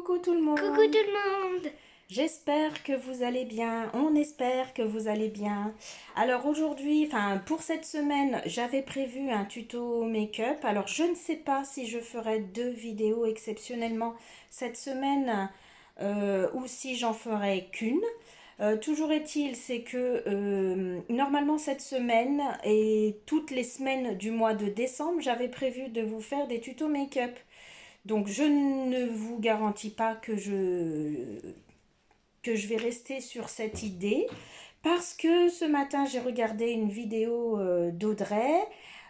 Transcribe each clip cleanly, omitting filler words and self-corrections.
Coucou tout le monde. Coucou tout le monde. J'espère que vous allez bien. On espère que vous allez bien. Alors aujourd'hui, pour cette semaine, j'avais prévu un tuto make-up. Alors je ne sais pas si je ferai 2 vidéos exceptionnellement cette semaine ou si j'en ferai qu'une. Toujours est-il, c'est que normalement cette semaine et toutes les semaines du mois de décembre, j'avais prévu de vous faire des tutos make-up. Donc je ne vous garantis pas que je vais rester sur cette idée parce que ce matin j'ai regardé une vidéo d'Audrey,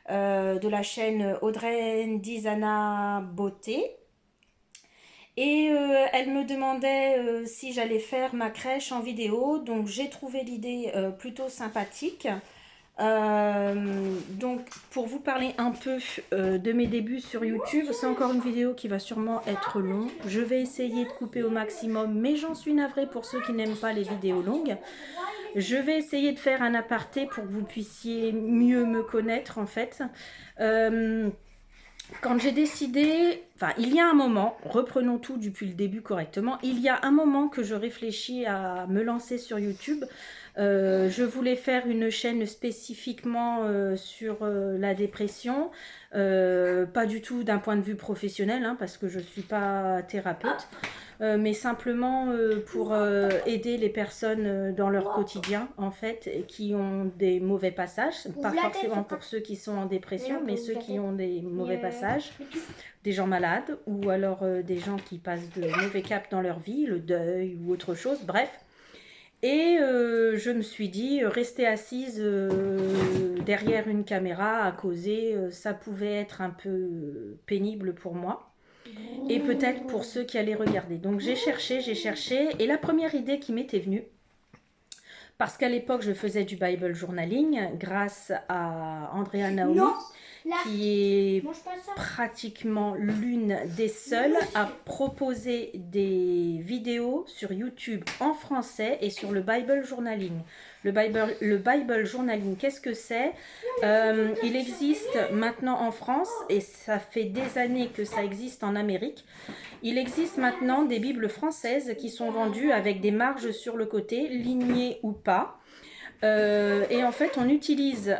de la chaîne Audrey Ndizana Beauté. Et elle me demandait si j'allais faire ma crèche en vidéo, donc j'ai trouvé l'idée plutôt sympathique. Donc pour vous parler un peu de mes débuts sur YouTube, c'est encore une vidéo qui va sûrement être longue. Je vais essayer de couper au maximum, mais j'en suis navrée pour ceux qui n'aiment pas les vidéos longues. Je vais essayer de faire un aparté pour que vous puissiez mieux me connaître en fait. Quand j'ai décidé, il y a un moment, reprenons tout depuis le début correctement, il y a un moment que je réfléchis à me lancer sur YouTube. Je voulais faire une chaîne spécifiquement sur la dépression, pas du tout d'un point de vue professionnel, hein, parce que je ne suis pas thérapeute, mais simplement pour aider les personnes dans leur quotidien, en fait, qui ont des mauvais passages, pas forcément pour ceux qui sont en dépression, mais ceux qui ont des mauvais passages, des gens malades, ou alors des gens qui passent de mauvais caps dans leur vie, le deuil ou autre chose, bref. Et je me suis dit, rester assise derrière une caméra à causer, ça pouvait être un peu pénible pour moi. Et peut-être pour ceux qui allaient regarder. Donc j'ai cherché, et la première idée qui m'était venue, parce qu'à l'époque je faisais du Bible journaling grâce à Andrea Naomi, qui est pratiquement l'une des seules à proposer des vidéos sur YouTube en français et sur le Bible journaling. Le Bible journaling, qu'est-ce que c'est? Il existe maintenant en France et ça fait des années que ça existe en Amérique. Il existe maintenant des Bibles françaises qui sont vendues avec des marges sur le côté, lignées ou pas. Et en fait,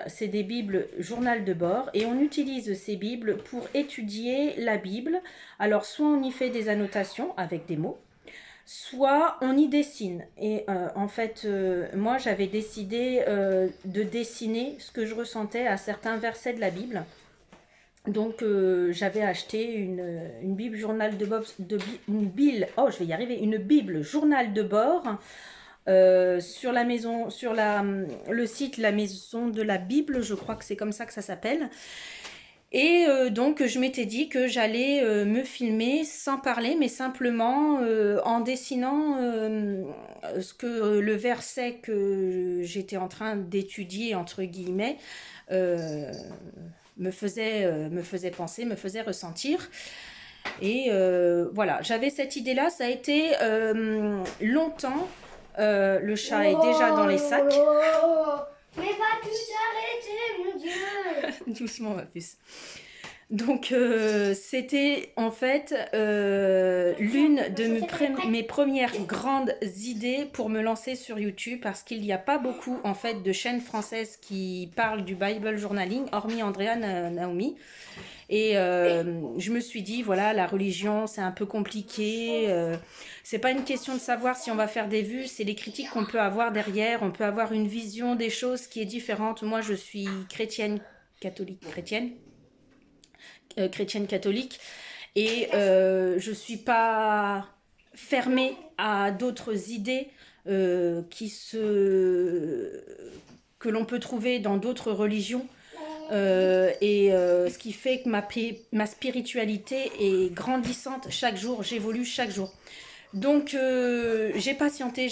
c'est des Bibles journal de bord, et on utilise ces Bibles pour étudier la Bible. Alors, soit on y fait des annotations avec des mots, soit on y dessine. Et en fait, moi, j'avais décidé de dessiner ce que je ressentais à certains versets de la Bible. Donc, j'avais acheté une Bible journal de bord, une Bible journal de bord. Sur le site La Maison de la Bible, je crois que c'est comme ça que ça s'appelle. Et donc je m'étais dit que j'allais me filmer sans parler, mais simplement en dessinant le verset que j'étais en train d'étudier, entre guillemets, me faisait penser, me faisait ressentir. Et voilà, j'avais cette idée-là, ça a été longtemps. Le chat est déjà dans les sacs. Mais vas-tu t'arrêter, mon Dieu? Doucement, ma puce. Donc, c'était en fait l'une de mes premières grandes idées pour me lancer sur YouTube, parce qu'il n'y a pas beaucoup en fait de chaînes françaises qui parlent du Bible journaling, hormis Andrea Naomi. Et je me suis dit, voilà, la religion, c'est un peu compliqué. C'est pas une question de savoir si on va faire des vues, c'est les critiques qu'on peut avoir derrière. On peut avoir une vision des choses qui est différente. Moi, je suis chrétienne catholique, et je suis pas fermée à d'autres idées que l'on peut trouver dans d'autres religions. Ce qui fait que ma spiritualité est grandissante chaque jour, j'évolue chaque jour. Donc j'ai patienté,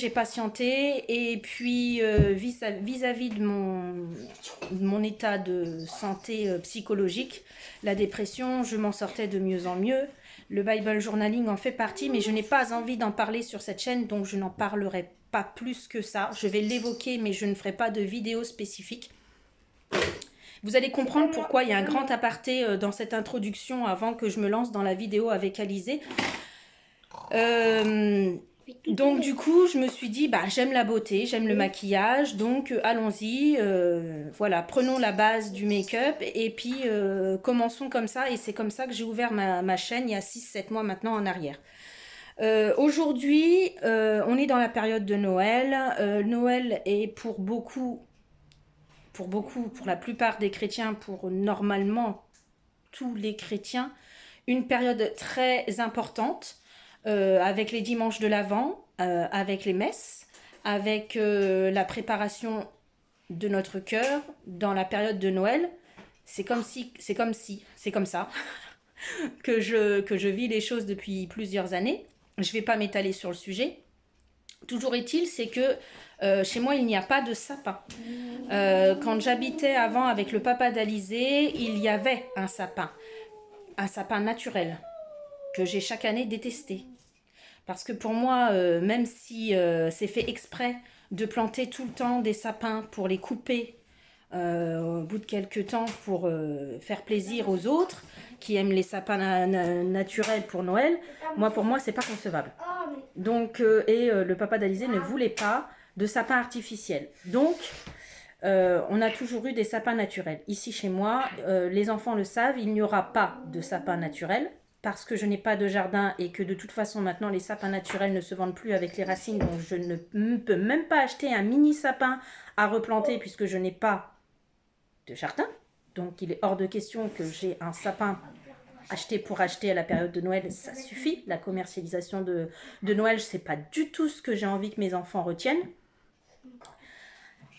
et puis vis-à-vis de mon état de santé psychologique, la dépression, je m'en sortais de mieux en mieux. Le Bible journaling en fait partie, mais je n'ai pas envie d'en parler sur cette chaîne, donc je n'en parlerai pas plus que ça. Je vais l'évoquer, mais je ne ferai pas de vidéo spécifique. Vous allez comprendre pourquoi il y a un grand aparté dans cette introduction avant que je me lance dans la vidéo avec Alizé. Donc du coup, je me suis dit, bah, j'aime la beauté, j'aime le maquillage, donc allons-y, voilà, prenons la base du make-up et puis commençons comme ça. Et c'est comme ça que j'ai ouvert ma chaîne il y a 6-7 mois maintenant en arrière. Aujourd'hui, on est dans la période de Noël. Noël est pour la plupart des chrétiens, pour normalement tous les chrétiens, une période très importante. Avec les dimanches de l'Avent, avec les messes, avec la préparation de notre cœur dans la période de Noël. C'est comme ça que je vis les choses depuis plusieurs années. Je ne vais pas m'étaler sur le sujet. Toujours est-il, c'est que chez moi, il n'y a pas de sapin. Quand j'habitais avant avec le papa d'Alizé, il y avait un sapin naturel que j'ai chaque année détesté. Parce que pour moi, même si c'est fait exprès de planter tout le temps des sapins pour les couper au bout de quelques temps pour faire plaisir aux autres qui aiment les sapins naturels pour Noël, pour moi, c'est pas concevable. Donc, le papa d'Alizé ne voulait pas de sapins artificiels. Donc, on a toujours eu des sapins naturels. Ici, chez moi, les enfants le savent, il n'y aura pas de sapin naturel. Parce que je n'ai pas de jardin et que de toute façon maintenant les sapins naturels ne se vendent plus avec les racines, donc je ne peux même pas acheter un mini sapin à replanter puisque je n'ai pas de jardin. Donc il est hors de question que j'ai un sapin acheté pour acheter à la période de Noël, ça suffit. La commercialisation de Noël, c'est pas du tout ce que j'ai envie que mes enfants retiennent.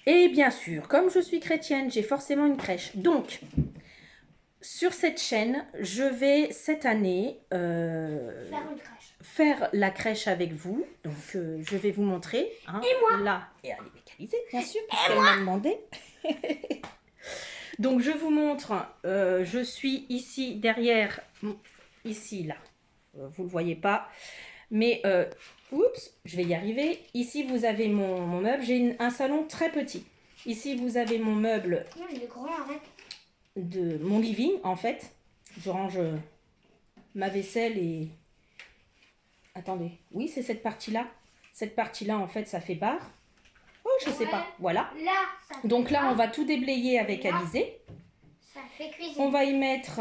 Et bien sûr, comme je suis chrétienne, j'ai forcément une crèche. Donc, sur cette chaîne, je vais cette année faire la crèche avec vous. Donc, je vais vous montrer. Hein, et moi là, et elle est mécanisée, bien sûr, parce qu'elle m'a demandé. Donc, je vous montre. Je suis ici, derrière, ici, là. Vous ne le voyez pas. Mais, oups, je vais y arriver. Ici, vous avez mon meuble. J'ai un salon très petit. Ici, vous avez mon meuble. Non, il est grand, arrête. De mon living en fait. Je range ma vaisselle et attendez, oui c'est cette partie là en fait ça fait bar. Oh je sais pas, voilà. Là, donc là on va tout déblayer avec Alizé. Ça fait cuisine. On va y mettre,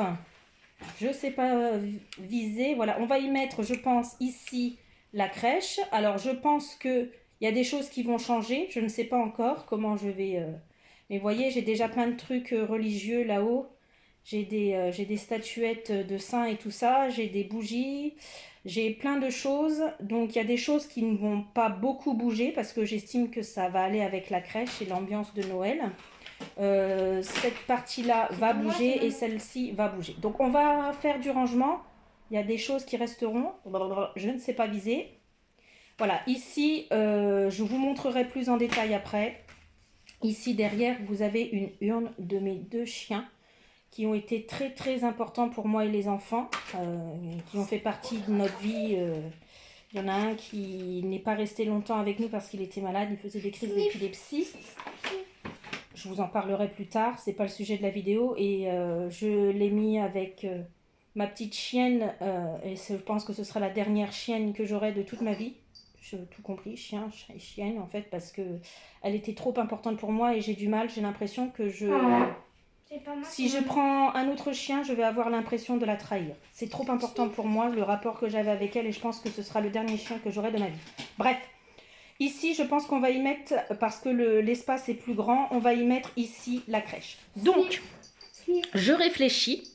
je sais pas viser, voilà, on va y mettre je pense ici la crèche. Alors je pense que il y a des choses qui vont changer, je ne sais pas encore comment je vais mais vous voyez, j'ai déjà plein de trucs religieux là-haut. J'ai des statuettes de saints et tout ça. J'ai des bougies. J'ai plein de choses. Donc, il y a des choses qui ne vont pas beaucoup bouger parce que j'estime que ça va aller avec la crèche et l'ambiance de Noël. Cette partie-là va bouger et celle-ci va bouger. Donc, on va faire du rangement. Il y a des choses qui resteront. Je ne sais pas viser. Voilà, ici, je vous montrerai plus en détail après. Ici derrière, vous avez une urne de mes 2 chiens qui ont été très très importants pour moi et les enfants, qui ont fait partie de notre vie. Il y en a un qui n'est pas resté longtemps avec nous parce qu'il était malade, il faisait des crises d'épilepsie. Je vous en parlerai plus tard, c'est pas le sujet de la vidéo. Et je l'ai mis avec ma petite chienne, et je pense que ce sera la dernière chienne que j'aurai de toute ma vie. J'ai tout compris, chien et chienne en fait, parce que elle était trop importante pour moi et j'ai du mal, j'ai l'impression que si je prends un autre chien, je vais avoir l'impression de la trahir. C'est trop important pour moi, le rapport que j'avais avec elle, et je pense que ce sera le dernier chien que j'aurai de ma vie. Bref, ici je pense qu'on va y mettre, parce que l'espace est plus grand, on va y mettre ici la crèche. Donc, je réfléchis.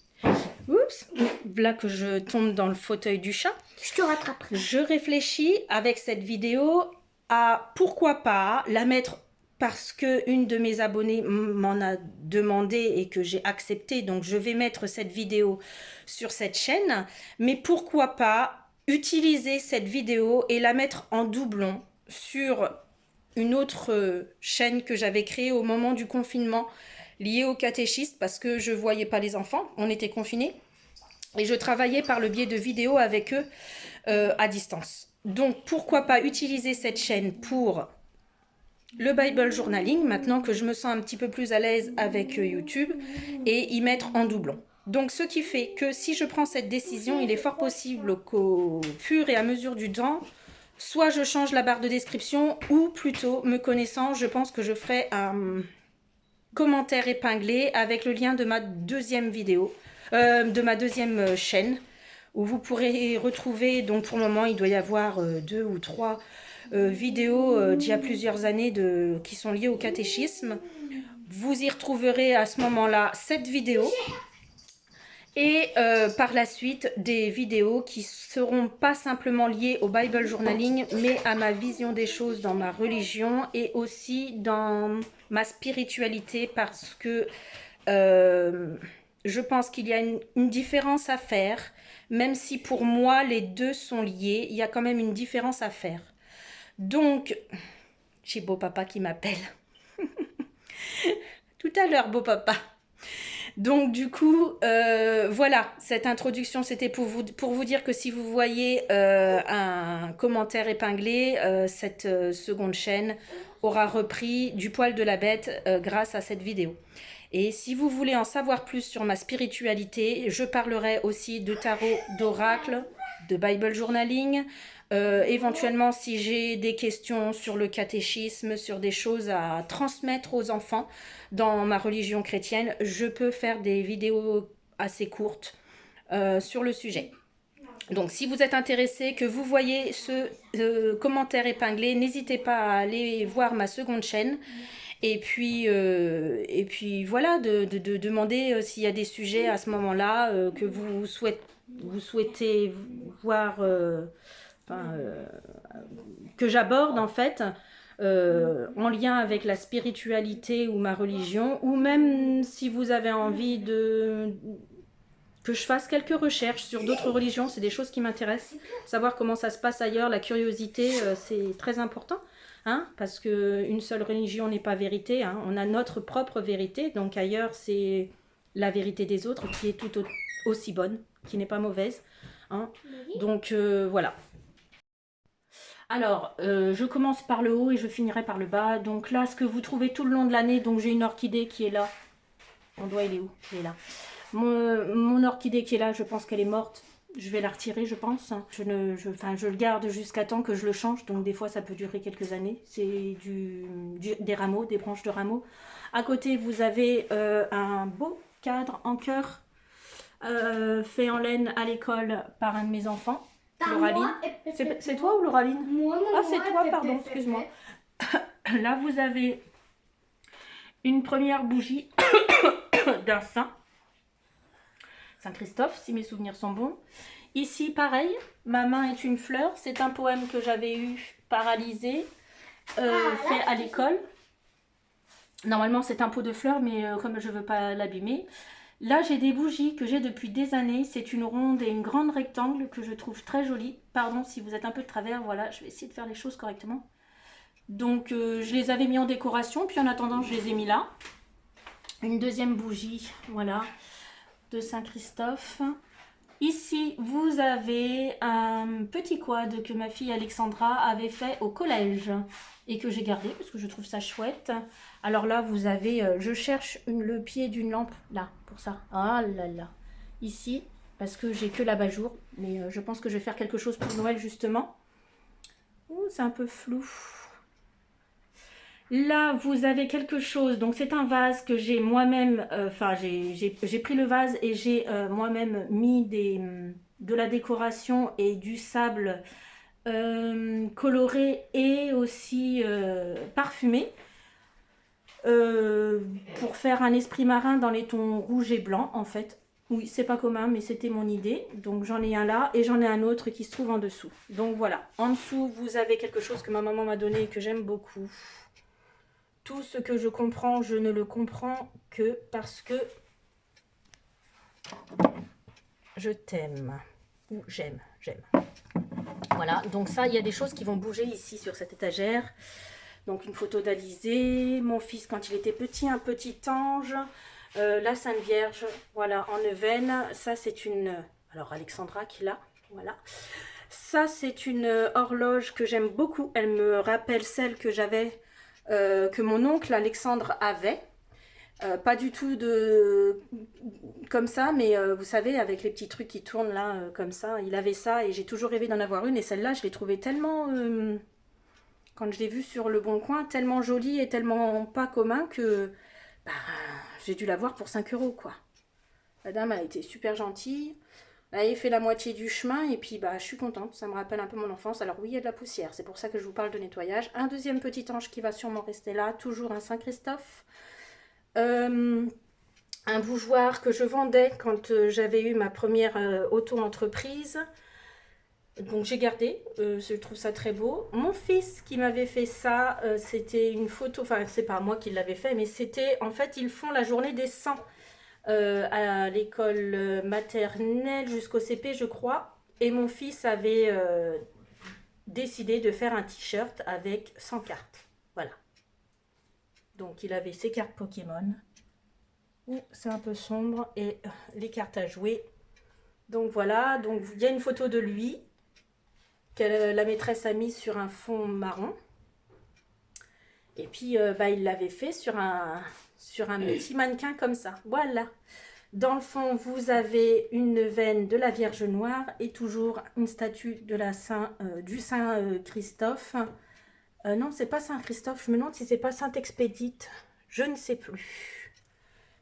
Oups, là que je tombe dans le fauteuil du chat. Je te rattraperai. Je réfléchis avec cette vidéo à pourquoi pas la mettre, parce qu'une de mes abonnées m'en a demandé et que j'ai accepté. Donc je vais mettre cette vidéo sur cette chaîne. Mais pourquoi pas utiliser cette vidéo et la mettre en doublon sur une autre chaîne que j'avais créée au moment du confinement, liée au catéchisme, parce que je ne voyais pas les enfants, on était confinés. Et je travaillais par le biais de vidéos avec eux à distance. Donc, pourquoi pas utiliser cette chaîne pour le Bible journaling, maintenant que je me sens un petit peu plus à l'aise avec YouTube, et y mettre en doublon. Donc, ce qui fait que si je prends cette décision, il est fort possible qu'au fur et à mesure du temps, soit je change la barre de description, ou plutôt, me connaissant, je pense que je ferai un commentaire épinglé avec le lien de ma deuxième vidéo, de ma deuxième chaîne, où vous pourrez retrouver, donc pour le moment, il doit y avoir 2 ou 3 vidéos d'il y a plusieurs années qui sont liées au catéchisme. Vous y retrouverez à ce moment-là cette vidéo. Et par la suite, des vidéos qui seront pas simplement liées au Bible Journaling, mais à ma vision des choses dans ma religion et aussi dans ma spiritualité, parce que je pense qu'il y a une différence à faire, même si pour moi les deux sont liés, il y a quand même une différence à faire. Donc, j'ai beau papa qui m'appelle. Tout à l'heure, beau papa. Donc du coup, voilà, cette introduction, c'était pour vous dire que si vous voyez un commentaire épinglé, cette seconde chaîne aura repris du poil de la bête grâce à cette vidéo. Et si vous voulez en savoir plus sur ma spiritualité, je parlerai aussi de tarot, d'oracle, de Bible Journaling. Éventuellement, si j'ai des questions sur le catéchisme, sur des choses à transmettre aux enfants dans ma religion chrétienne, je peux faire des vidéos assez courtes sur le sujet. Donc, si vous êtes intéressé, que vous voyez ce commentaire épinglé, n'hésitez pas à aller voir ma seconde chaîne. Et puis voilà, de demander s'il y a des sujets à ce moment-là que vous souhaitez voir... que j'aborde en fait en lien avec la spiritualité ou ma religion, ou même si vous avez envie que je fasse quelques recherches sur d'autres religions, c'est des choses qui m'intéressent, savoir comment ça se passe ailleurs, la curiosité c'est très important, hein, parce qu'une seule religion n'est pas vérité, hein, on a notre propre vérité, donc ailleurs c'est la vérité des autres qui est tout aussi bonne, qui n'est pas mauvaise, hein. Donc voilà. Alors, je commence par le haut et je finirai par le bas. Donc là, ce que vous trouvez tout le long de l'année, donc j'ai une orchidée qui est là. Mon doigt, il est où? Il est là. Mon orchidée qui est là, je pense qu'elle est morte. Je vais la retirer, je pense. Je le garde jusqu'à temps que je le change. Donc des fois, ça peut durer quelques années. C'est des rameaux, des branches de rameaux. À côté, vous avez un beau cadre en cœur fait en laine à l'école par un de mes enfants. Lauraline. C'est toi ou Lauraline? Moi, ah, c'est toi, pardon, excuse-moi. Là, vous avez une première bougie d'un saint. Saint-Christophe, si mes souvenirs sont bons. Ici, pareil, ma main est une fleur. C'est un poème que j'avais eu paralysé, fait à l'école. Normalement, c'est un pot de fleurs, mais comme je ne veux pas l'abîmer. Là, j'ai des bougies que j'ai depuis des années. C'est une ronde et une grande rectangle que je trouve très jolie. Pardon si vous êtes un peu de travers. Voilà, je vais essayer de faire les choses correctement. Donc, je les avais mis en décoration. Puis en attendant, je les ai mis là. Une deuxième bougie, voilà, de Saint-Christophe. Ici, vous avez un petit quad que ma fille Alexandra avait fait au collège et que j'ai gardé parce que je trouve ça chouette. Alors là, vous avez, je cherche le pied d'une lampe, là, pour ça. Ah là là, ici, parce que j'ai que l'abat-jour, mais je pense que je vais faire quelque chose pour Noël, justement. Ouh, c'est un peu flou. Là, vous avez quelque chose, donc c'est un vase que j'ai moi-même, j'ai pris le vase et j'ai moi-même mis de la décoration et du sable coloré et aussi parfumé pour faire un esprit marin dans les tons rouge et blanc en fait. Oui, c'est pas commun, mais c'était mon idée. Donc j'en ai un là et j'en ai un autre qui se trouve en dessous. Donc voilà, en dessous, vous avez quelque chose que ma maman m'a donné et que j'aime beaucoup. Tout ce que je comprends, je ne le comprends que parce que je t'aime. Ou j'aime. Voilà, donc ça, il y a des choses qui vont bouger ici sur cette étagère. Donc une photo d'Alizé, mon fils quand il était petit, un petit ange, la Sainte Vierge, voilà, en neuvaine. Ça, c'est une... Alors Alexandra qui l'a, voilà. Ça, c'est une horloge que j'aime beaucoup. Elle me rappelle celle que j'avais... que mon oncle Alexandre avait. Pas du tout de comme ça, mais vous savez, avec les petits trucs qui tournent là, comme ça, il avait ça et j'ai toujours rêvé d'en avoir une. Et celle-là, je l'ai trouvée tellement, quand je l'ai vue sur le Bon Coin, tellement jolie et tellement pas commun que bah, j'ai dû la voir pour 5 euros, quoi. La dame a été super gentille. Elle avait fait la moitié du chemin et puis bah, je suis contente. Ça me rappelle un peu mon enfance. Alors oui, il y a de la poussière. C'est pour ça que je vous parle de nettoyage. Un deuxième petit ange qui va sûrement rester là. Toujours un Saint-Christophe. Un bougeoir que je vendais quand j'avais eu ma première auto-entreprise. Donc j'ai gardé, je trouve ça très beau. Mon fils qui m'avait fait ça, c'était une photo, enfin c'est pas moi qui l'avais fait, mais c'était, en fait ils font la journée des 100 à l'école maternelle jusqu'au CP je crois. Et mon fils avait décidé de faire un t-shirt avec 100 cartes. Voilà. Donc il avait ses cartes Pokémon. C'est un peu sombre et les cartes à jouer. Donc voilà, donc il y a une photo de lui que la maîtresse a mis sur un fond marron. Et puis bah, il l'avait fait sur un petit mannequin comme ça. Voilà. Dans le fond, vous avez une veine de la Vierge Noire et toujours une statue de la du Saint Christophe. Non, c'est pas Saint Christophe. Je me demande si c'est pas Saint Expédite. Je ne sais plus.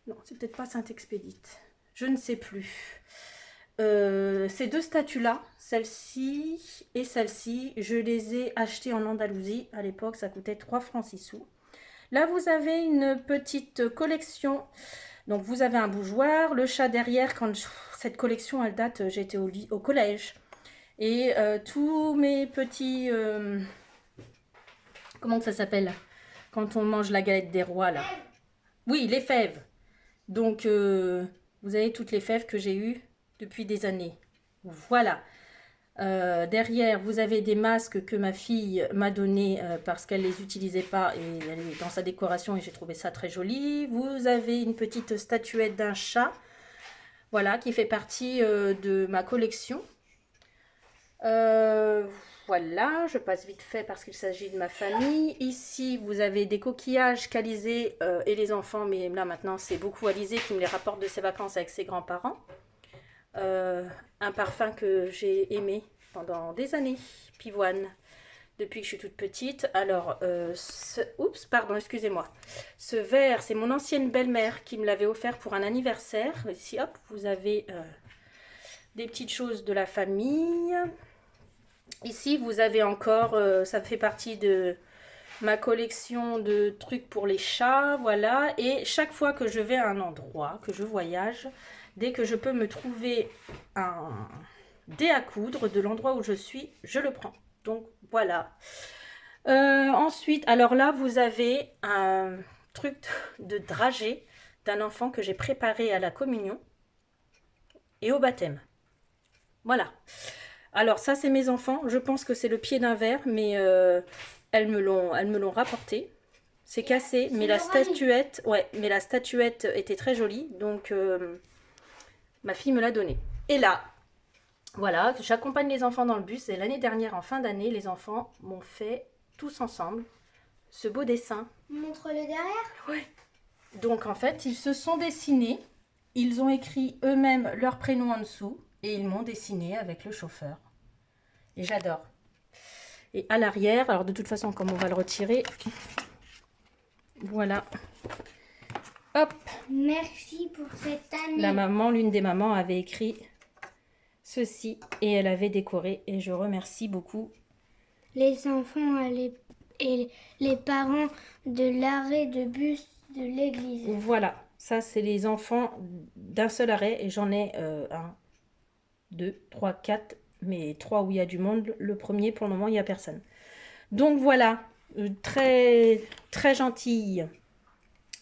Non, c'est peut-être pas Saint-Expédite. Je ne sais plus. Ces deux statues-là, celle-ci et celle-ci, je les ai achetées en Andalousie. À l'époque, ça coûtait 3 francs 6 sous. Là, vous avez une petite collection. Donc, vous avez un bougeoir. Le chat derrière, cette collection, elle date, j'étais au collège. Et tous mes petits... comment ça s'appelle? Quand on mange la galette des rois, là. Oui, les fèves. Donc, vous avez toutes les fèves que j'ai eues depuis des années. Voilà. Derrière, vous avez des masques que ma fille m'a donnés parce qu'elle ne les utilisait pas et elle est dans sa décoration et j'ai trouvé ça très joli. Vous avez une petite statuette d'un chat, voilà, qui fait partie de ma collection. Voilà, je passe vite fait parce qu'il s'agit de ma famille. Ici, vous avez des coquillages qu'Alizé et les enfants, mais là maintenant c'est beaucoup Alizé qui me les rapporte de ses vacances avec ses grands-parents. Un parfum que j'ai aimé pendant des années, Pivoine, depuis que je suis toute petite. Alors, oups, pardon, excusez-moi. Ce verre, c'est mon ancienne belle-mère qui me l'avait offert pour un anniversaire. Ici, hop, vous avez des petites choses de la famille. Ici, vous avez encore, ça fait partie de ma collection de trucs pour les chats, voilà. Et chaque fois que je vais à un endroit, que je voyage, dès que je peux me trouver un dé à coudre de l'endroit où je suis, je le prends. Donc, voilà. Ensuite, alors là, vous avez un truc de dragée d'un enfant que j'ai préparé à la communion et au baptême. Voilà. Alors ça, c'est mes enfants. Je pense que c'est le pied d'un verre, mais elles me l'ont rapporté. C'est cassé, mais la statuette, ouais, mais la statuette était très jolie, donc ma fille me l'a donnée. Et là, voilà, j'accompagne les enfants dans le bus. Et l'année dernière, en fin d'année, les enfants m'ont fait tous ensemble ce beau dessin. Montre-le derrière. Ouais. Donc en fait, ils se sont dessinés. Ils ont écrit eux-mêmes leur prénom en dessous et ils m'ont dessiné avec le chauffeur. Et j'adore. Et à l'arrière, alors de toute façon, comme on va le retirer, voilà. Hop. Merci pour cette année. La maman, l'une des mamans avait écrit ceci et elle avait décoré et je remercie beaucoup. Les enfants et les parents de l'arrêt de bus de l'église. Voilà, ça c'est les enfants d'un seul arrêt et j'en ai 1, 2, 3, 4, mais 3 où il y a du monde. Le premier, pour le moment, il n'y a personne. Donc voilà, très, très gentille.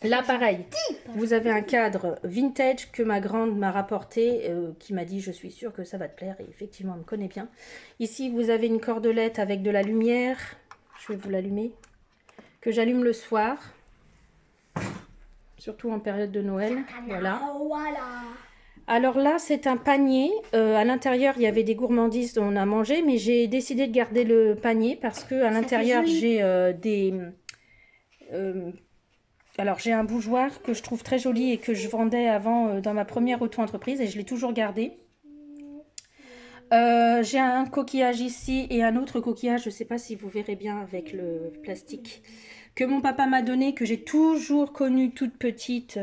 Là, pareil, vous avez un cadre vintage que ma grande m'a rapporté, qui m'a dit, je suis sûre que ça va te plaire. Et effectivement, elle me connaît bien. Ici, vous avez une cordelette avec de la lumière. Je vais vous l'allumer. Que j'allume le soir. Surtout en période de Noël. Voilà. Alors là, c'est un panier. À l'intérieur, il y avait des gourmandises dont on a mangé, mais j'ai décidé de garder le panier parce que à l'intérieur, j'ai des Alors, j'ai un bougeoir que je trouve très joli et que je vendais avant dans ma première auto-entreprise et je l'ai toujours gardé. J'ai un coquillage ici et un autre coquillage, je ne sais pas si vous verrez bien avec le plastique, que mon papa m'a donné, que j'ai toujours connu toute petite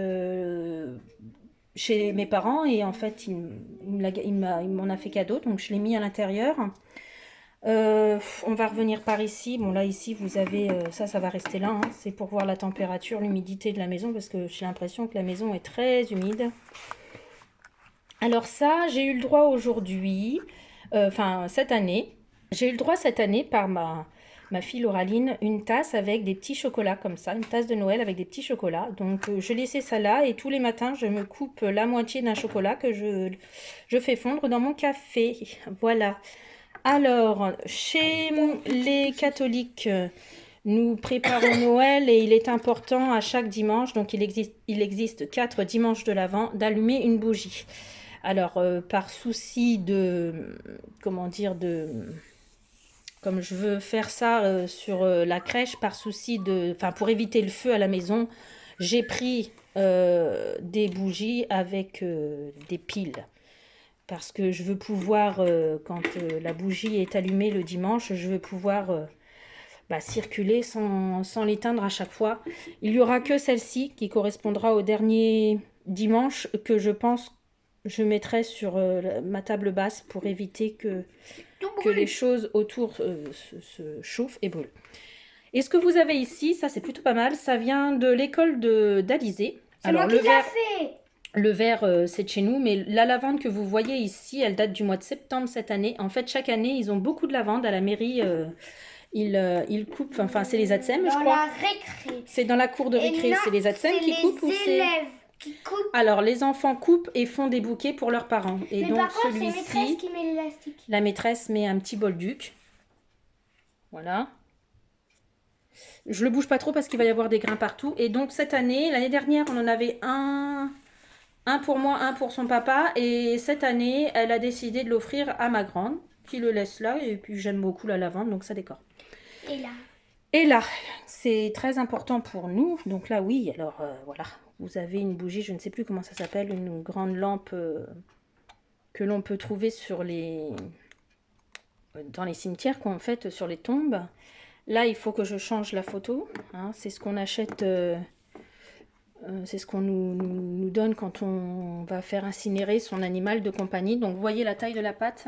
chez mes parents. Et en fait, il m'en a fait cadeau, donc je l'ai mis à l'intérieur. On va revenir par ici. Bon, là, ici, vous avez... ça va rester là. Hein. C'est pour voir la température, l'humidité de la maison, parce que j'ai l'impression que la maison est très humide. Alors ça, j'ai eu le droit aujourd'hui, enfin cette année, j'ai eu le droit cette année par ma fille Lauraline, une tasse avec des petits chocolats comme ça, une tasse de Noël avec des petits chocolats. Donc je laissais ça là et tous les matins, je me coupe la moitié d'un chocolat que je fais fondre dans mon café. Voilà. Alors, chez les catholiques, nous préparons Noël et il est important à chaque dimanche, donc il existe 4 dimanches de l'Avent, d'allumer une bougie. Alors, par souci de, comment dire, comme je veux faire ça sur la crèche, par souci de, enfin, pour éviter le feu à la maison, j'ai pris des bougies avec des piles. Parce que je veux pouvoir, quand la bougie est allumée le dimanche, je veux pouvoir circuler sans l'éteindre à chaque fois. Il n'y aura que celle-ci qui correspondra au dernier dimanche que je pense je mettrai sur ma table basse pour éviter que les choses autour se chauffent et brûlent. Et ce que vous avez ici, ça c'est plutôt pas mal, ça vient de l'école d'Alizé. Alors le verre, fait. Le verre, c'est de chez nous, mais la lavande que vous voyez ici, elle date du mois de septembre cette année. En fait, chaque année, ils ont beaucoup de lavande à la mairie. Ils coupent, enfin, c'est les ATSEM, je crois. Dans la récré. C'est dans la cour de récré. C'est les ATSEM qui coupent ou c'est... Qui coupent. Alors, les enfants coupent et font des bouquets pour leurs parents. Et mais donc, par contre, celui-ci, c'est maîtresse qui met l'élastique. La maîtresse met un petit bolduc. Voilà. Je le bouge pas trop parce qu'il va y avoir des grains partout. Et donc, cette année, l'année dernière, on en avait un pour moi, un pour son papa. Et cette année, elle a décidé de l'offrir à ma grande, qui le laisse là. Et puis, j'aime beaucoup la lavande, donc ça décore. Et là, c'est très important pour nous. Donc là, oui, alors voilà. Vous avez une bougie, je ne sais plus comment ça s'appelle, une grande lampe que l'on peut trouver dans les cimetières, qu'on fait sur les tombes. Là, il faut que je change la photo. Hein. C'est ce qu'on achète... c'est ce qu'on nous donne quand on va faire incinérer son animal de compagnie. Donc, vous voyez la taille de la patte.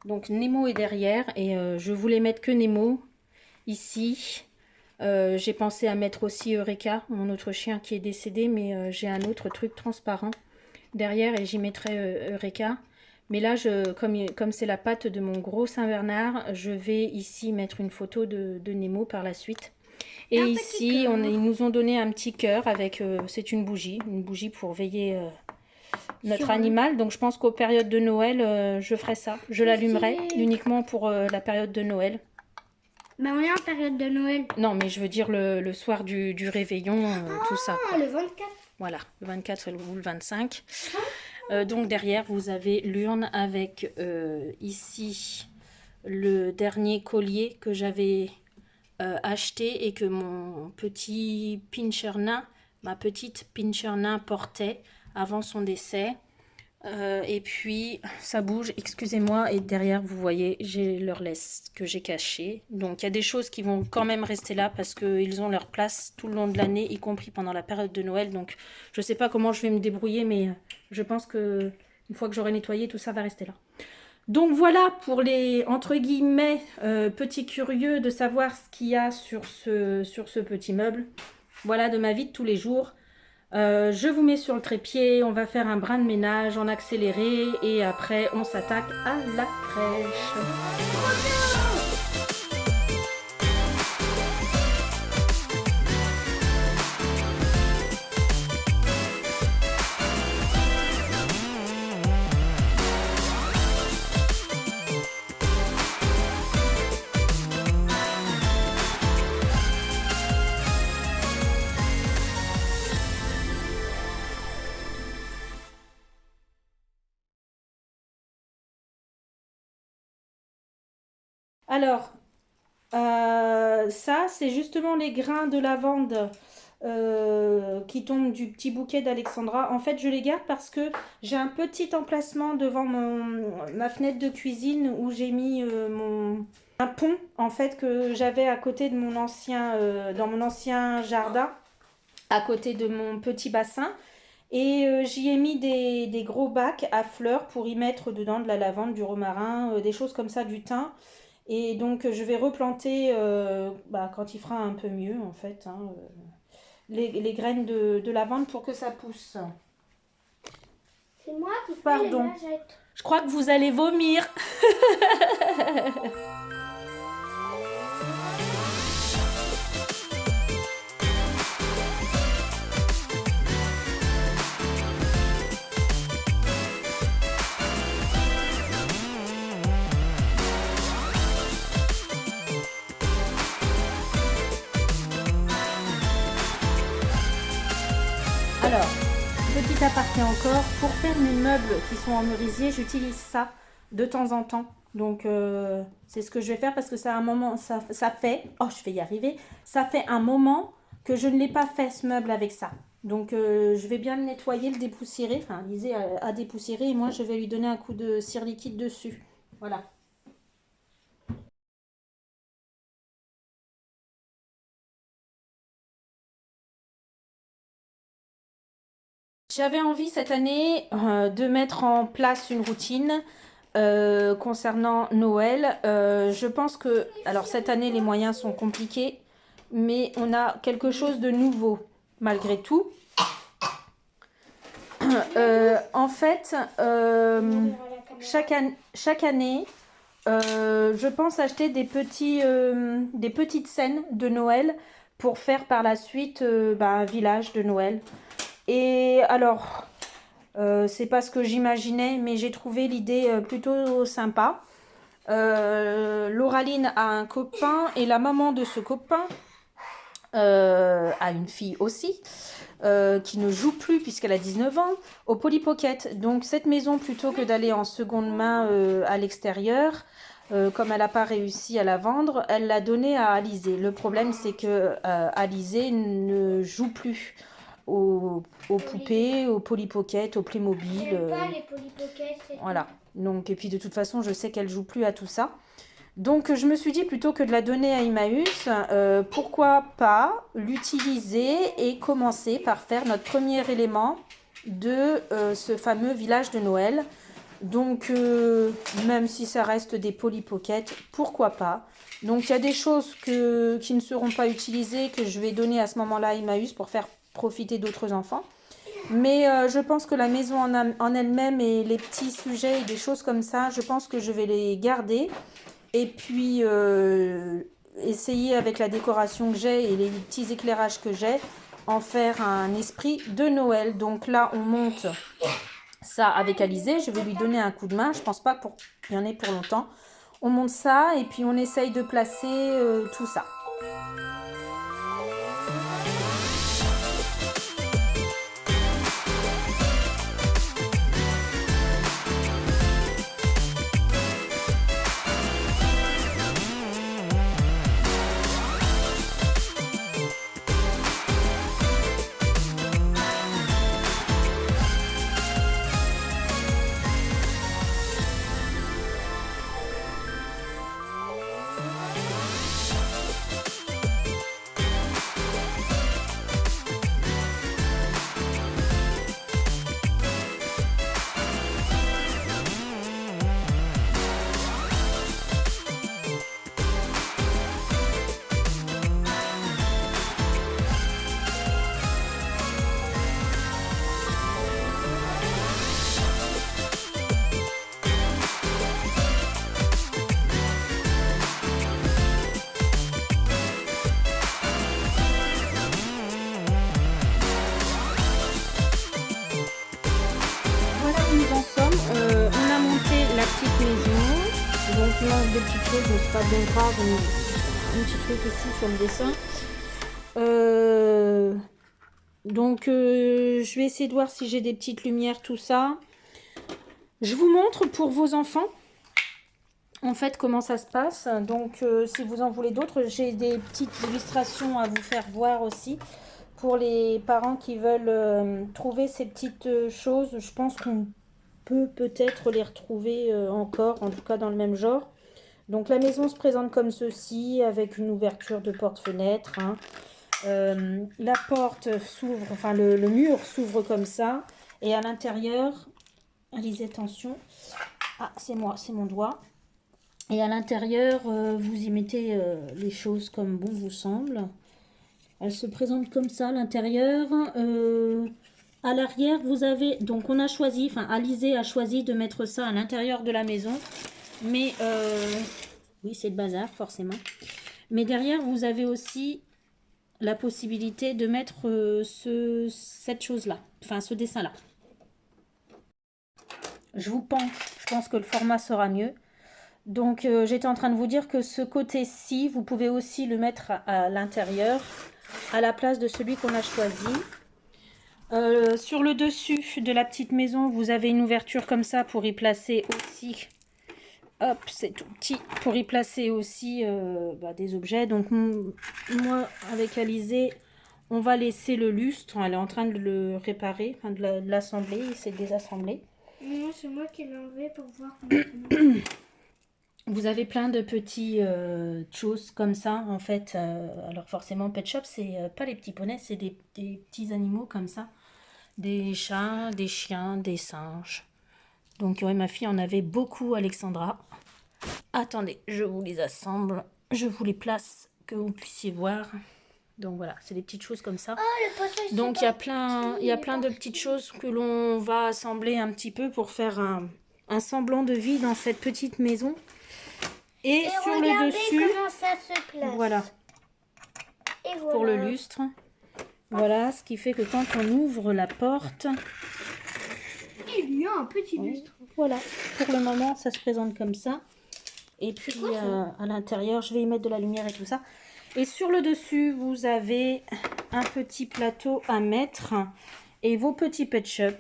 Donc, Nemo est derrière. Et je voulais mettre que Nemo ici. J'ai pensé à mettre aussi Eureka, mon autre chien qui est décédé. Mais j'ai un autre truc transparent derrière et j'y mettrai Eureka. Mais là, comme c'est la patte de mon gros Saint-Bernard, je vais ici mettre une photo de Nemo par la suite. Et ici, ils nous ont donné un petit cœur avec, c'est une bougie pour veiller notre animal. Donc je pense qu'aux périodes de Noël, je ferai ça. Je l'allumerai uniquement pour la période de Noël. Mais on est en période de Noël. Non, mais je veux dire le soir du réveillon, tout ça. Ah, le 24. Voilà, le 24 ou le 25. Donc derrière, vous avez l'urne avec ici le dernier collier que j'avais acheté et que mon petit pincher nain, ma petite pincher nain portait avant son décès. Et puis ça bouge, excusez-moi, et derrière vous voyez j'ai leur laisse que j'ai caché. Donc il y a des choses qui vont quand même rester là parce qu'ils ont leur place tout le long de l'année, y compris pendant la période de Noël. Donc je sais pas comment je vais me débrouiller, mais je pense que une fois que j'aurai nettoyé, tout ça va rester là. Donc voilà pour les, entre guillemets, petits curieux de savoir ce qu'il y a sur ce petit meuble. Voilà de ma vie de tous les jours. Je vous mets sur le trépied, on va faire un brin de ménage en accéléré et après on s'attaque à la crèche. Alors, ça, c'est justement les grains de lavande qui tombent du petit bouquet d'Alexandra. En fait, je les garde parce que j'ai un petit emplacement devant ma fenêtre de cuisine où j'ai mis un pont en fait que j'avais à côté de mon ancien, dans mon ancien jardin, à côté de mon petit bassin. Et j'y ai mis des gros bacs à fleurs pour y mettre dedans de la lavande, du romarin, des choses comme ça, du thym. Et donc je vais replanter quand il fera un peu mieux en fait, hein, les graines de lavande pour que ça pousse. C'est moi qui fais les Pardon. lingettes. Je crois que vous allez vomir. Alors, petit aparté encore, pour faire mes meubles qui sont en merisier, j'utilise ça de temps en temps. Donc, c'est ce que je vais faire parce que ça, à un moment, ça fait, oh, je vais y arriver, ça fait un moment que je ne l'ai pas fait ce meuble avec ça. Donc, je vais bien le nettoyer, le dépoussiérer, enfin, Lisée à dépoussiérer et moi, je vais lui donner un coup de cire liquide dessus. Voilà. J'avais envie cette année de mettre en place une routine concernant Noël. Je pense que, alors cette année les moyens sont compliqués, mais on a quelque chose de nouveau malgré tout. En fait, chaque année, je pense acheter des petites scènes de Noël pour faire par la suite un village de Noël. Et alors, c'est pas ce que j'imaginais, mais j'ai trouvé l'idée plutôt sympa. Lauraline a un copain et la maman de ce copain a une fille aussi qui ne joue plus puisqu'elle a 19 ans au Polly Pocket. Donc cette maison, plutôt que d'aller en seconde main à l'extérieur, comme elle n'a pas réussi à la vendre, elle l'a donnée à Alizée. Le problème, c'est que Alizée ne joue plus aux poupées, aux Polly Pocket, aux Playmobil. J'aime pas les Polly Pocket. Voilà. Donc, et puis de toute façon, je sais qu'elle joue plus à tout ça. Donc je me suis dit, plutôt que de la donner à Emmaüs, pourquoi pas l'utiliser et commencer par faire notre premier élément de ce fameux village de Noël. Donc même si ça reste des Polly Pocket, pourquoi pas. Donc il y a des choses qui ne seront pas utilisées, que je vais donner à ce moment-là à Emmaüs pour faire profiter d'autres enfants. Mais je pense que la maison en elle-même et les petits sujets et des choses comme ça, je pense que je vais les garder. Et puis essayer avec la décoration que j'ai et les petits éclairages que j'ai, en faire un esprit de Noël. Donc là, on monte ça avec Alizée. Je vais lui donner un coup de main. Je pense pas qu'il y en ait pour longtemps. On monte ça et puis on essaye de placer tout ça. Donc il manque des petites choses, mais c'est pas bien grave. Un petit truc ici sur le dessin. Donc je vais essayer de voir si j'ai des petites lumières, tout ça. Je vous montre pour vos enfants en fait comment ça se passe. Donc si vous en voulez d'autres, j'ai des petites illustrations à vous faire voir aussi pour les parents qui veulent trouver ces petites choses, je pense qu'on peut peut-être les retrouver encore, en tout cas dans le même genre. Donc la maison se présente comme ceci, avec une ouverture de porte-fenêtre, hein. La porte s'ouvre, enfin le mur s'ouvre comme ça. Et à l'intérieur, Alizé, attention. Ah, c'est moi, c'est mon doigt. Et à l'intérieur, vous y mettez les choses comme bon vous semble. Elle se présente comme ça à l'intérieur. À l'arrière, vous avez... Donc on a choisi, enfin Alizé a choisi de mettre ça à l'intérieur de la maison. Mais oui, c'est le bazar forcément. Mais derrière, vous avez aussi la possibilité de mettre cette chose-là, enfin ce dessin-là. Je pense que le format sera mieux. Donc j'étais en train de vous dire que ce côté-ci, vous pouvez aussi le mettre à l'intérieur, à la place de celui qu'on a choisi. Sur le dessus de la petite maison, vous avez une ouverture comme ça pour y placer aussi... Hop, c'est tout petit pour y placer aussi des objets. Donc moi, avec Alizé, on va laisser le lustre. Elle est en train de le réparer, enfin de l'assembler. Il s'est désassemblé. Non, c'est moi qui l'ai enlevé pour voir. Vous avez plein de petites choses comme ça, en fait. Alors forcément, Pet Shop, c'est pas les petits poneys, c'est des petits animaux comme ça. Des chats, des chiens, des singes. Donc ouais, ma fille en avait beaucoup, Alexandra. Attendez, je vous les assemble, je vous les place, que vous puissiez voir. Donc voilà, c'est des petites choses comme ça. Oh, donc il y a plein de petites choses que l'on va assembler un petit peu pour faire un semblant de vie dans cette petite maison. Et sur le dessus, comment ça se place. Voilà. Et voilà. Pour le lustre. Voilà, ce qui fait que quand on ouvre la porte... Il y a un petit lustre. Voilà, pour le moment, ça se présente comme ça. Et puis à l'intérieur, je vais y mettre de la lumière et tout ça. Et sur le dessus, vous avez un petit plateau à mettre. Et vos petits Pet Shop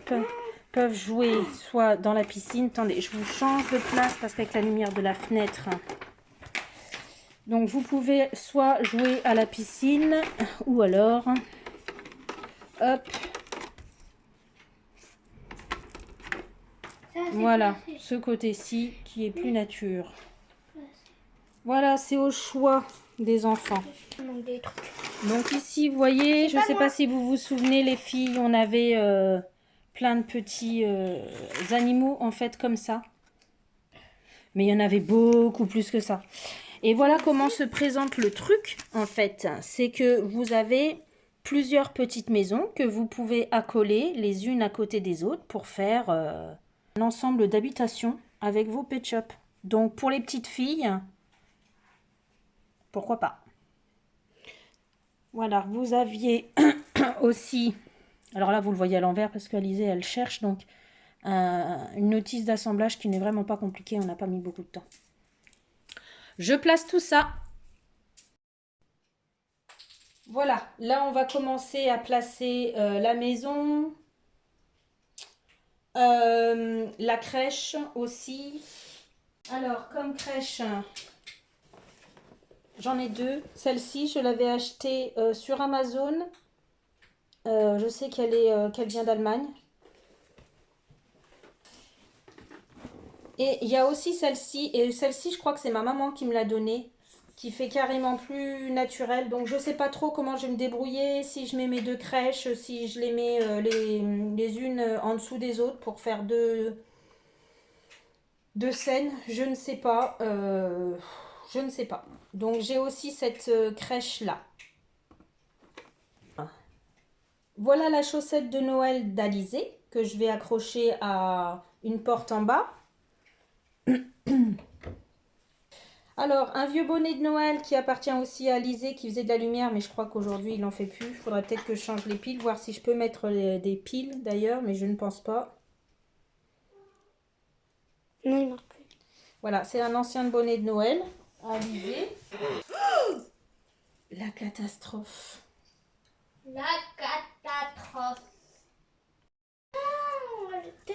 peuvent jouer soit dans la piscine. Attendez, je vous change de place parce qu'avec la lumière de la fenêtre... Donc vous pouvez soit jouer à la piscine ou alors... Hop. Voilà, ce côté-ci qui est plus nature. Voilà, c'est au choix des enfants. Donc ici, vous voyez, je ne sais pas si vous vous souvenez, les filles, on avait plein de petits animaux, en fait, comme ça. Mais il y en avait beaucoup plus que ça. Et voilà comment se présente le truc, en fait. C'est que vous avez plusieurs petites maisons que vous pouvez accoler les unes à côté des autres pour faire un ensemble d'habitations avec vos Pet Shop. Donc pour les petites filles... Pourquoi pas. Voilà, vous aviez aussi, alors là vous le voyez à l'envers parce qu'Alizé elle cherche, donc une notice d'assemblage qui n'est vraiment pas compliquée, on n'a pas mis beaucoup de temps. Je place tout ça. Voilà, là on va commencer à placer la maison, la crèche aussi. Alors comme crèche... J'en ai deux. Celle-ci, je l'avais achetée sur Amazon. Je sais qu'elle vient d'Allemagne. Et il y a aussi celle-ci. Et celle-ci, je crois que c'est ma maman qui me l'a donnée. Qui fait carrément plus naturel. Donc, je ne sais pas trop comment je vais me débrouiller. Si je mets mes deux crèches, si je les mets les unes en dessous des autres pour faire deux scènes. Je ne sais pas. Je ne sais pas. Donc j'ai aussi cette crèche là. Voilà la chaussette de Noël d'Alizé que je vais accrocher à une porte en bas. Alors un vieux bonnet de Noël qui appartient aussi à Alizé qui faisait de la lumière, mais je crois qu'aujourd'hui il n'en fait plus. Il faudrait peut-être que je change les piles, voir si je peux mettre des piles d'ailleurs, mais je ne pense pas. Non, il marche plus. Voilà, c'est un ancien bonnet de Noël à Alizé. Oh, la catastrophe. La catastrophe.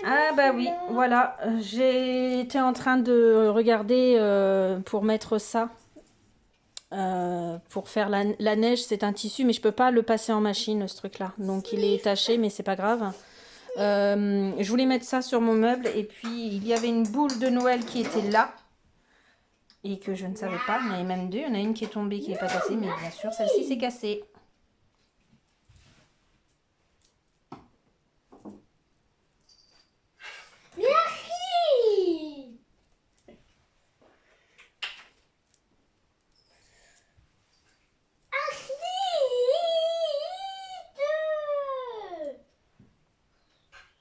Ah bah oui, voilà, j'étais en train de regarder pour mettre ça. Pour faire la neige, c'est un tissu, mais je peux pas le passer en machine, ce truc-là. Donc il est taché, mais c'est pas grave. Je voulais mettre ça sur mon meuble. Et puis, il y avait une boule de Noël qui était là. Et que je ne savais pas. Il y en avait même deux. Il y en a une qui est tombée, qui n'est pas cassée. Mais bien sûr, celle-ci, c'est cassée. Merci.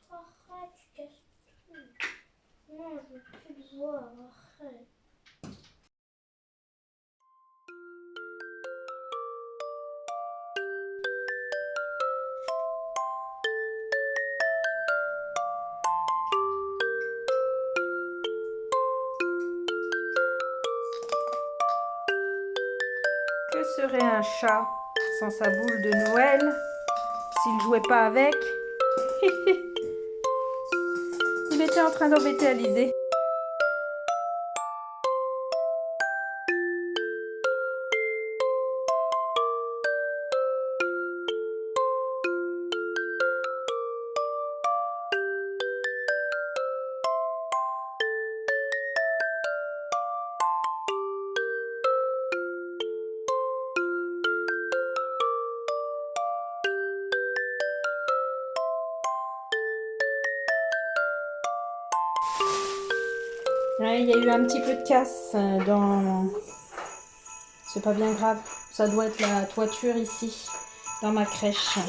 Arrête, tu casses tout. Non, je veux plus te voir. Arrête. Que serait un chat sans sa boule de Noël s'il jouait pas avec? Il était en train d'embêter Alizé. Ouais, il y a eu un petit peu de casse dans... C'est pas bien grave. Ça doit être la toiture ici, dans ma crèche.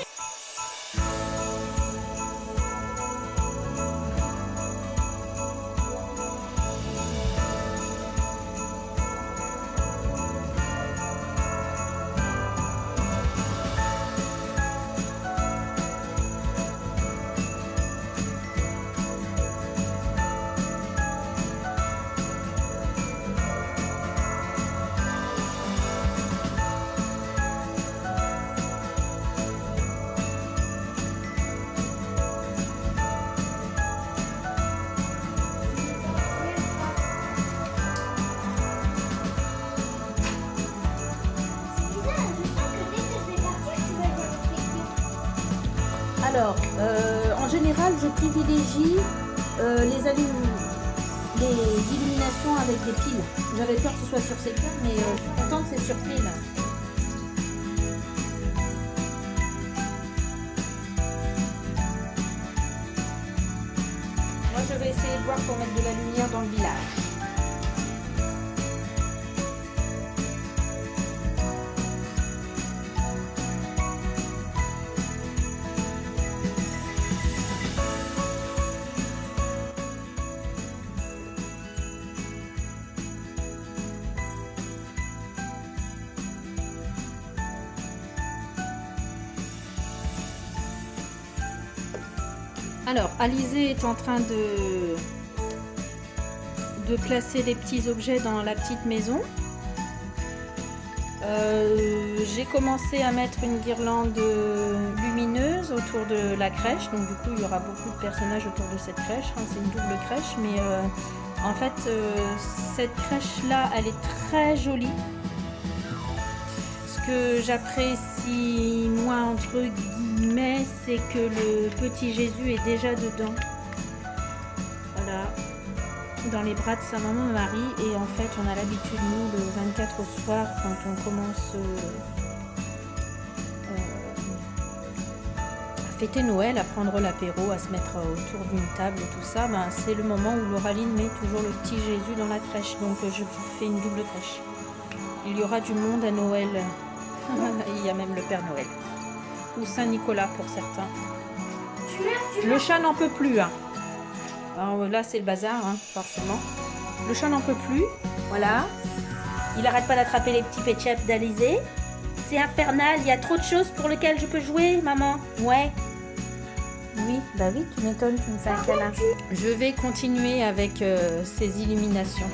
Alors, en général, je privilégie les illuminations avec des piles. J'avais peur que ce soit sur ces piles, mais je suis contente que c'est sur pile. Moi, je vais essayer de voir pour mettre de la lumière dans le village. Alors, Alizé est en train de placer les petits objets dans la petite maison. J'ai commencé à mettre une guirlande lumineuse autour de la crèche. Donc du coup, il y aura beaucoup de personnages autour de cette crèche. Hein, c'est une double crèche, mais en fait, cette crèche-là, elle est très jolie. Ce que j'apprécie, moi, entre guillemets, c'est que le petit Jésus est déjà dedans. Voilà. Dans les bras de sa maman Marie. Et en fait, on a l'habitude, nous, le 24 au soir, quand on commence à fêter Noël, à prendre l'apéro, à se mettre autour d'une table et tout ça, ben, c'est le moment où Lauraline met toujours le petit Jésus dans la crèche. Donc je fais une double crèche. Il y aura du monde à Noël. Il y a même le Père Noël. Ou Saint-Nicolas pour certains. Le chat n'en peut plus. Hein. Alors là, c'est le bazar, hein, forcément. Le chat n'en peut plus. Voilà. Il arrête pas d'attraper les petits pet-chefs d'Alizé. C'est infernal. Il y a trop de choses pour lesquelles je peux jouer, maman. Ouais. Oui, bah oui, tu m'étonnes, tu me fais un câlin. Je vais continuer avec ces illuminations.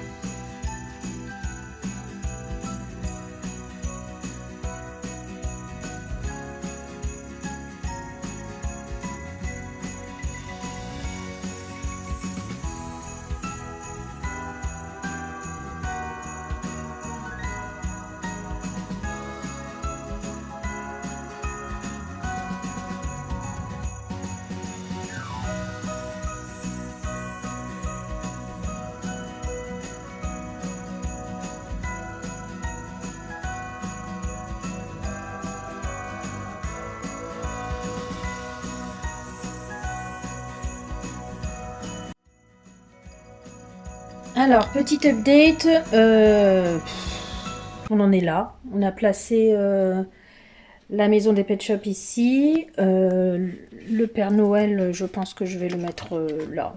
Alors, petit update. On en est là. On a placé la maison des Pet Shop ici. Le Père Noël, je pense que je vais le mettre là.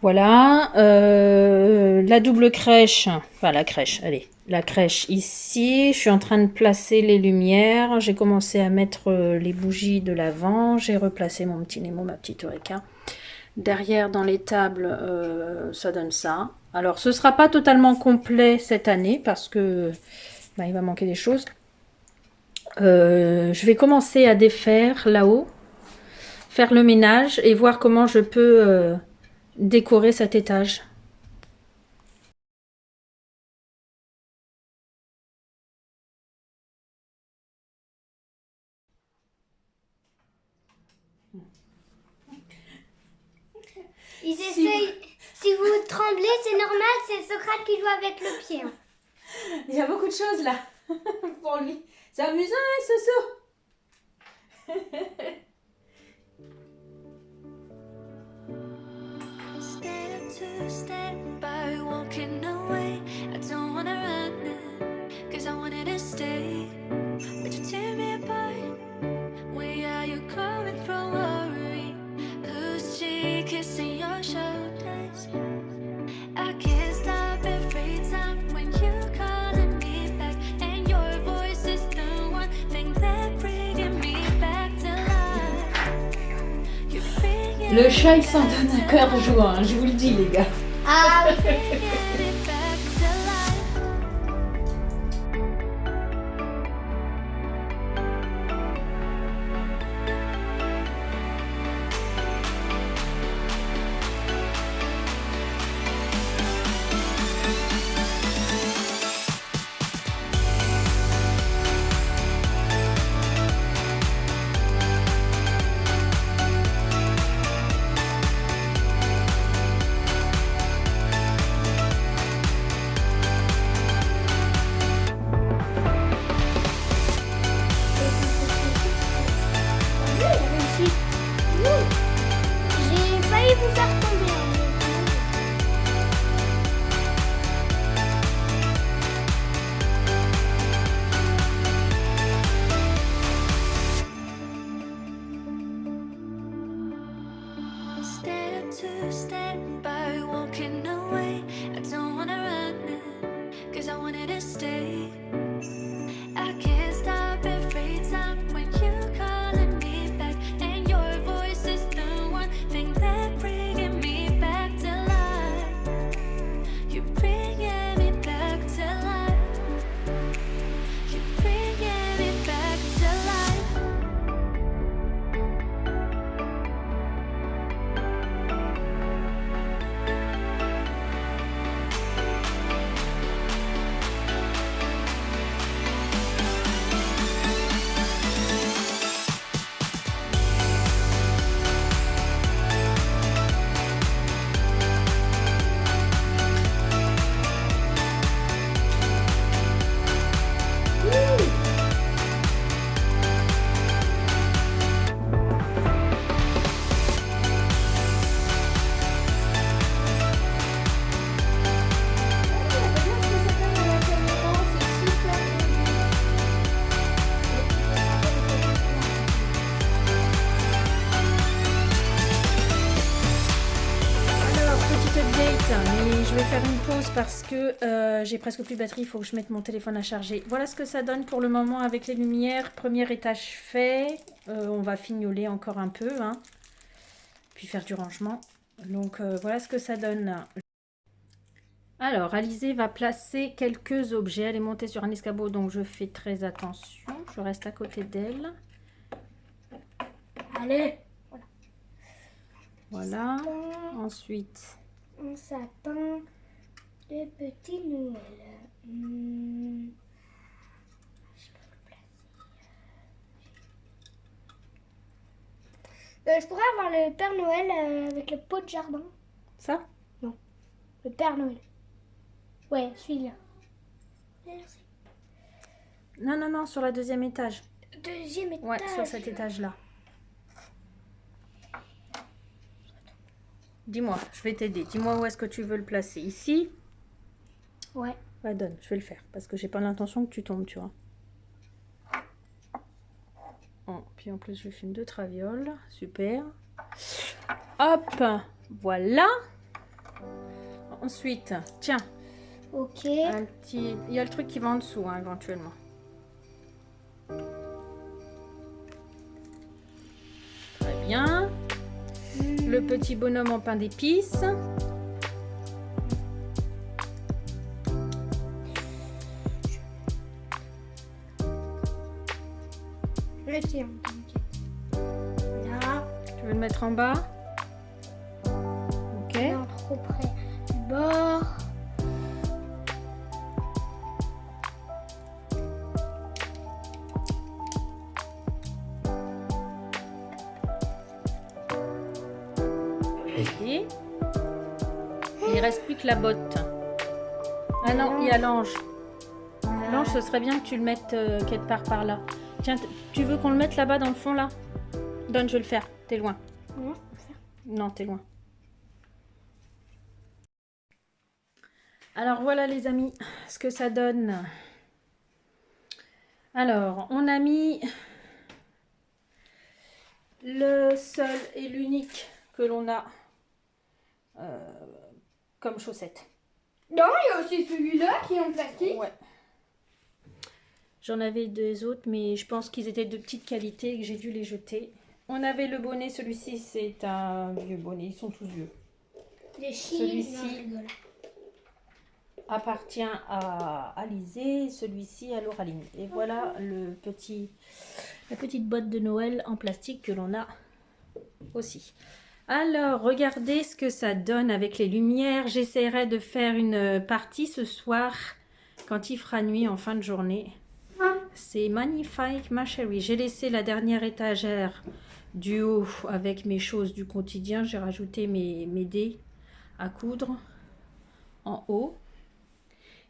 Voilà. La double crèche. Enfin, la crèche, allez. La crèche ici. Je suis en train de placer les lumières. J'ai commencé à mettre les bougies de l'avant. J'ai replacé mon petit Nemo, ma petite Eureka. Derrière, dans les tables, ça donne ça. Alors, ce ne sera pas totalement complet cette année parce que bah, il va manquer des choses. Je vais commencer à défaire là-haut, faire le ménage et voir comment je peux décorer cet étage. Ils essayent. Si vous tremblez, c'est normal, c'est Socrate qui joue avec le pied. Hein. Il y a beaucoup de choses là pour lui. C'est amusant, hein, Soso? Stand by walking away. I don't wanna run it, 'cause I wanted to stay. But you tear me apart. Where are you coming from? Worry. Who's she kissing your shoulders? I can't stop every time when you calling me back, and your voice is the one thing that bringing me back to life. You're bringing Le chat, il s'en donne à cœur joie, hein, je vous le dis, les gars. Ah oui. it back to life. J'ai failli vous faire tomber. Hein. Step to stand by walking away. I don't wanna run it, 'cause I wanted to stay. I can't stop every time when you calling me back, and your voice is the one thing that bringing me back to life. You're bringing me back to life. You're bringing me back to life. Alors, petite update, mais je vais faire une pause parce que j'ai presque plus de batterie, il faut que je mette mon téléphone à charger. Voilà ce que ça donne pour le moment avec les lumières. Premier étage fait, on va fignoler encore un peu, hein, puis faire du rangement. Donc voilà ce que ça donne. Alors, Alizée va placer quelques objets. Elle est montée sur un escabeau, donc je fais très attention. Je reste à côté d'elle. Allez. Voilà. Ensuite, Un sapin de petit Noël. Je peux le placer. Je pourrais avoir le Père Noël avec le pot de jardin. ça. Le Père Noël. Ouais, celui-là. Merci. Non, non, non, sur le deuxième étage. Deuxième étage. Ouais, sur cet étage-là. Dis-moi, je vais t'aider. Dis-moi où est-ce que tu veux le placer. Ici? Ouais. Bah donne, je vais le faire parce que j'ai pas l'intention que tu tombes, tu vois. Oh, puis en plus je fume 2 travioles, super. Hop, voilà. Ensuite, tiens, Ok. un petit, il y a le truc qui va en dessous, hein, éventuellement. Très bien. Le petit bonhomme en pain d'épices. Je tiens. Là. Tu veux le mettre en bas? Ok. Non, trop près du bord. Et il reste plus que la botte. Ah non, il y a l'ange. L'ange, ce serait bien que tu le mettes quelque part par là. Tiens, tu veux qu'on le mette là-bas dans le fond là? Donne, je vais le faire. T'es loin. Non. Non, t'es loin. Alors voilà les amis, ce que ça donne. Alors, on a mis le seul et l'unique que l'on a comme chaussette. Non, il y a aussi celui-là qui est en plastique. Ouais. J'en avais 2 autres, mais je pense qu'ils étaient de petite qualité et que j'ai dû les jeter. On avait le bonnet, celui-ci c'est un vieux bonnet, ils sont tous vieux. Les Celui-ci appartient à Alizé, celui-ci à Lauraline. Et voilà la petite boîte de Noël en plastique que l'on a aussi. Alors, regardez ce que ça donne avec les lumières. J'essaierai de faire une partie ce soir quand il fera nuit en fin de journée. C'est magnifique, ma chérie. J'ai laissé la dernière étagère du haut avec mes choses du quotidien. J'ai rajouté mes dés à coudre en haut.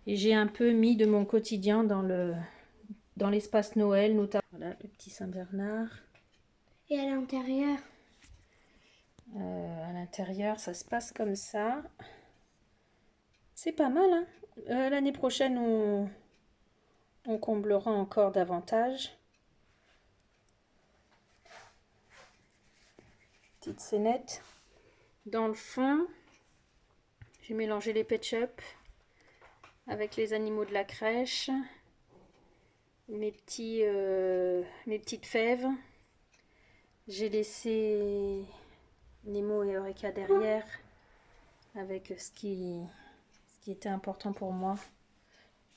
Et j'ai un peu mis de mon quotidien dans l'espace Noël, notamment voilà, le petit Saint-Bernard. Et à l'intérieur? À l'intérieur, ça se passe comme ça. C'est pas mal, hein. L'année prochaine, on comblera encore davantage. Petite scénette. Dans le fond, j'ai mélangé les Pet Shop avec les animaux de la crèche, mes petites fèves. J'ai laissé Nemo et Eureka derrière avec ce qui était important pour moi.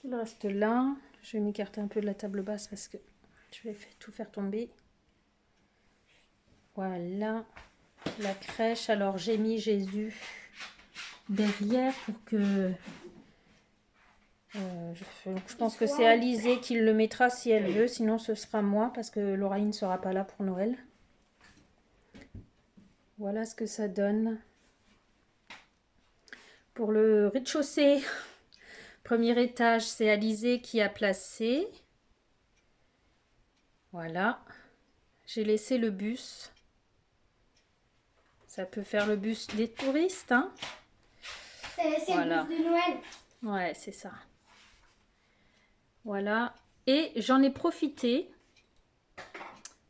Il reste là. Je vais m'écarter un peu de la table basse parce que je vais tout faire tomber. Voilà la crèche. Alors j'ai mis Jésus derrière pour que je pense que c'est Alizé qui le mettra si elle veut, sinon ce sera moi parce que Lauraline ne sera pas là pour Noël. Voilà ce que ça donne. Pour le rez-de-chaussée, premier étage, c'est Alizé qui a placé. Voilà. J'ai laissé le bus. Ça peut faire le bus des touristes, hein. C'est Voilà. le bus de Noël. Ouais, c'est ça. Voilà. Et j'en ai profité.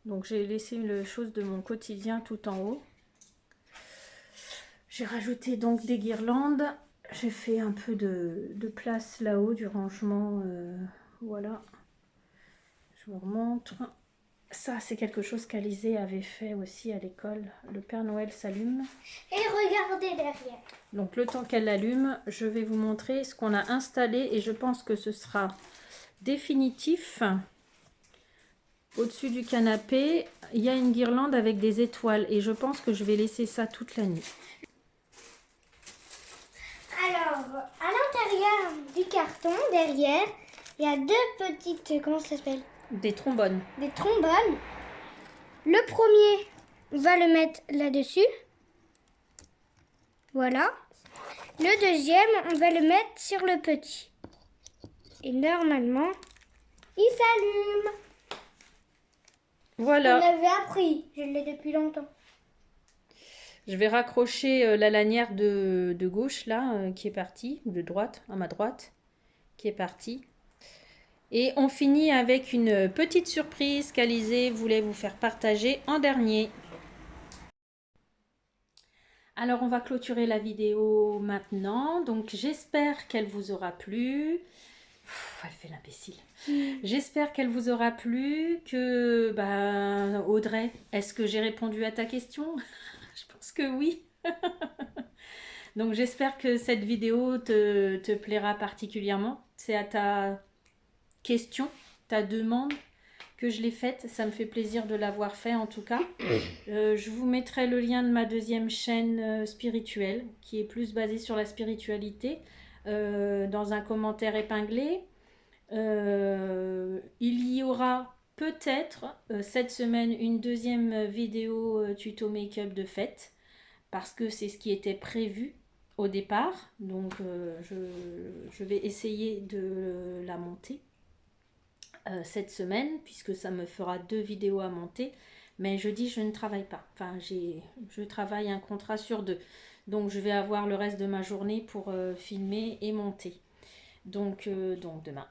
Donc j'ai laissé les choses de mon quotidien tout en haut. J'ai rajouté donc des guirlandes. J'ai fait un peu de place là-haut, du rangement. Voilà. Je vous remontre. Ça, c'est quelque chose qu'Alizé avait fait aussi à l'école. Le Père Noël s'allume. Et regardez derrière. Donc le temps qu'elle l'allume, je vais vous montrer ce qu'on a installé et je pense que ce sera définitif. Au-dessus du canapé, il y a une guirlande avec des étoiles et je pense que je vais laisser ça toute la nuit. Alors, à l'intérieur du carton, derrière, il y a 2 petites, comment ça s'appelle? Des trombones. Des trombones. Le premier, on va le mettre là-dessus. Voilà. Le deuxième, on va le mettre sur le petit. Et normalement, il s'allume. Voilà. On l'avait appris, je l'ai depuis longtemps. Je vais raccrocher la lanière de gauche là qui est partie, ou de droite, à ma droite, qui est partie. Et on finit avec une petite surprise qu'Alizé voulait vous faire partager en dernier. Alors on va clôturer la vidéo maintenant. Donc j'espère qu'elle vous aura plu. Elle fait l'imbécile. J'espère qu'elle vous aura plu. Que Audrey, est-ce que j'ai répondu à ta question? Je pense que oui. Donc j'espère que cette vidéo te plaira particulièrement. C'est à ta question, ta demande que je l'ai faite. Ça me fait plaisir de l'avoir fait en tout cas. Je vous mettrai le lien de ma deuxième chaîne spirituelle qui est plus basée sur la spiritualité dans un commentaire épinglé. Il y aura peut-être cette semaine une deuxième vidéo tuto make-up de fête parce que c'est ce qui était prévu au départ. Donc je vais essayer de la monter cette semaine puisque ça me fera 2 vidéos à monter. Mais jeudi je ne travaille pas. Enfin je travaille un contrat sur 2. Donc je vais avoir le reste de ma journée pour filmer et monter. Donc demain.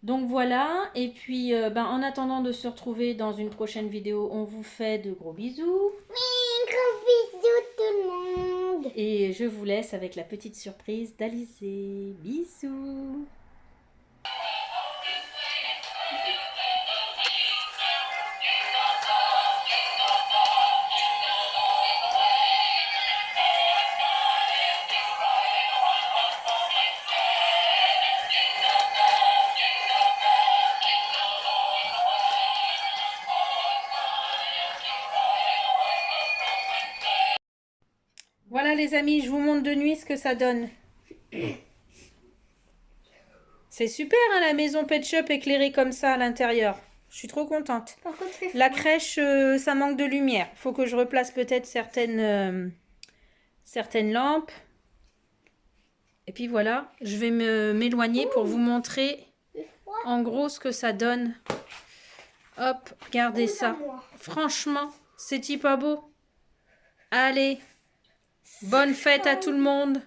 Donc voilà, et puis en attendant de se retrouver dans une prochaine vidéo, on vous fait de gros bisous. Oui, gros bisous tout le monde. Et je vous laisse avec la petite surprise d'Alizé. Bisous. Voilà les amis, je vous montre de nuit ce que ça donne. C'est super hein, la maison Pet Shop éclairée comme ça à l'intérieur. Je suis trop contente. Par contre, c'est La crèche, ça manque de lumière. Faut que je replace peut-être certaines lampes. Et puis voilà, je vais m'éloigner pour vous montrer en gros ce que ça donne. Hop, regardez ça. Franchement, c'est-il pas beau? Allez, bonne fête à tout le monde.